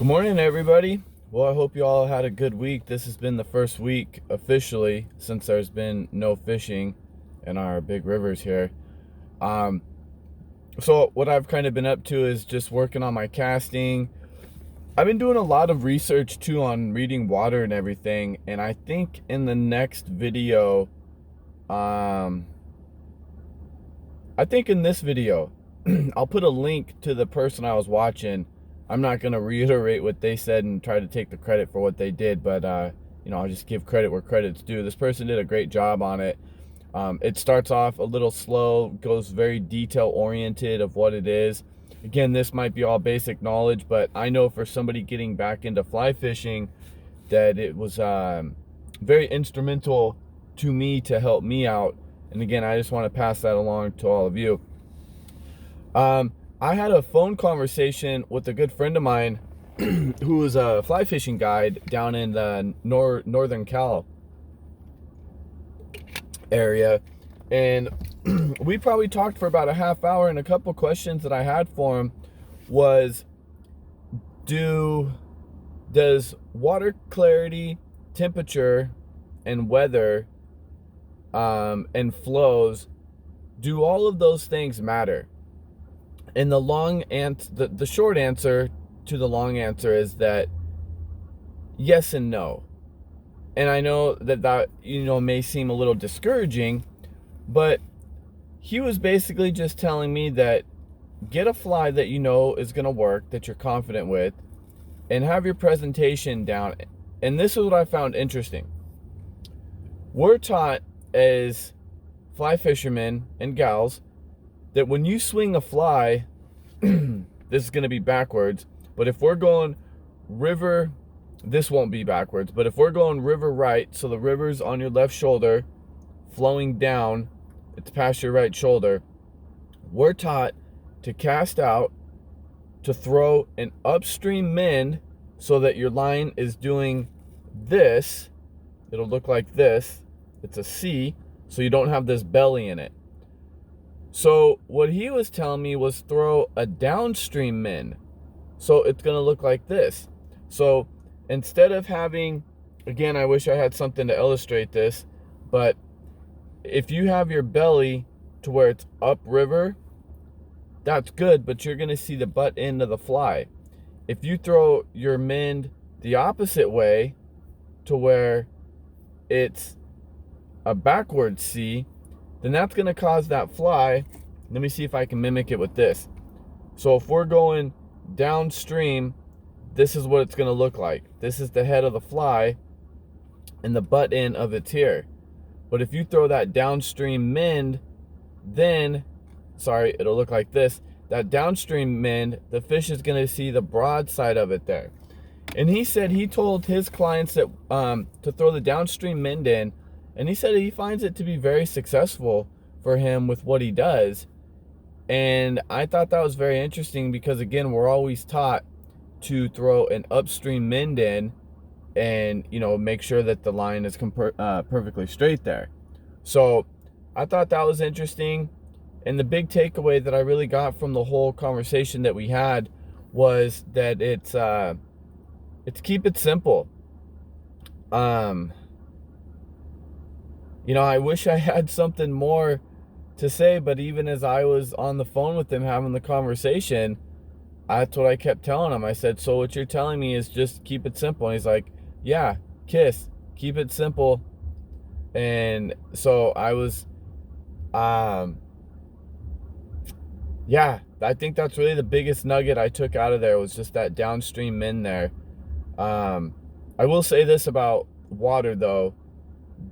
Good morning, everybody. Well, I hope you all had a good week. This has been the first week officially since there's been no fishing in our big rivers here. Um, so what I've kind of been up to is just working on my casting. I've been doing a lot of research too on reading water and everything. And I think in the next video, I think in this video, I'll put a link to the person I was watching. I'm not going to reiterate what they said and try to take the credit for what they did, but I'll just give credit where credit's due. This person did a great job on it. It starts off a little slow, goes very detail oriented of what it is. Again, this might be all basic knowledge, but I know for somebody getting back into fly fishing that it was very instrumental to me to help me out. And again, I just want to pass that along to all of you. I had a phone conversation with a good friend of mine who was a fly fishing guide down in the Northern Cal area. And we probably talked for about a half hour, and a couple questions that I had for him was, does water clarity, temperature, and weather, and flows, do all of those things matter? And the short answer to the long answer is that yes and no. And I know that may seem a little discouraging, but he was basically just telling me that get a fly that you know is going to work, that you're confident with, and have your presentation down. And this is what I found interesting. We're taught as fly fishermen and gals that when you swing a fly, this is going to be backwards, but if we're going river, this won't be backwards, but if we're going river right, so the river's on your left shoulder, flowing down, it's past your right shoulder, we're taught to cast out, to throw an upstream mend so that your line is doing this. It'll look like this. It's a C, so you don't have this belly in it. So what he was telling me was throw a downstream mend. So it's going to look like this. So instead of having, again, I wish I had something to illustrate this, but if you have your belly to where it's upriver, that's good, but you're going to see the butt end of the fly. If you throw your mend the opposite way to where it's a backward C, then that's going to cause that fly. Let me see if I can mimic it with this. So if we're going downstream, this is what it's going to look like. This is the head of the fly and the butt end of it's here. But if you throw that downstream mend, then, sorry, it'll look like this. That downstream mend, the fish is going to see the broad side of it there. And he said he told his clients that to throw the downstream mend in, and he said he finds it to be very successful for him with what he does. And I thought that was very interesting because, again, we're always taught to throw an upstream mend in and, make sure that the line is perfectly straight there. So I thought that was interesting. And the big takeaway that I really got from the whole conversation that we had was that it's keep it simple. I wish I had something more to say, but even as I was on the phone with him having the conversation, that's what I kept telling him. I said, so what you're telling me is just keep it simple. And he's like, yeah, KISS, keep it simple. And so I was, yeah, I think that's really the biggest nugget I took out of there was just that downstream mend there. I will say this about water though.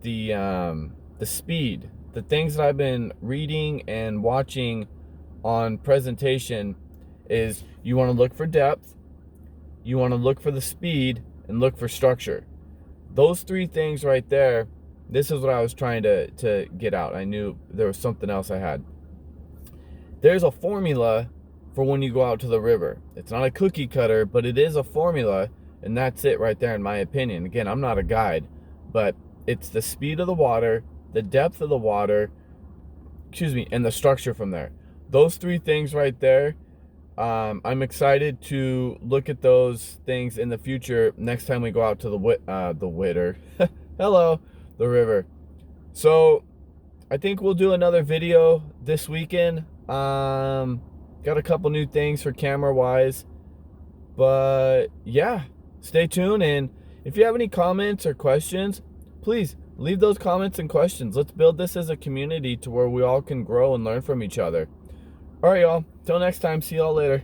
The speed, the things that I've been reading and watching on presentation is you want to look for depth, you want to look for the speed, and look for structure. Those three things right there, this is what I was trying to get out. I knew there was something else I had. There's a formula for when you go out to the river. It's not a cookie cutter, but it is a formula, and that's it right there in my opinion. Again, I'm not a guide, but it's the speed of the water, the depth of the water, and the structure from there. Those three things right there I'm excited to look at those things in the future next time we go out to the Witter. Hello, the river. So I think we'll do another video this weekend. Got a couple new things for camera wise, but yeah, stay tuned. And if you have any comments or questions, please leave those comments and questions. Let's build this as a community to where we all can grow and learn from each other. All right, y'all. Till next time. See y'all later.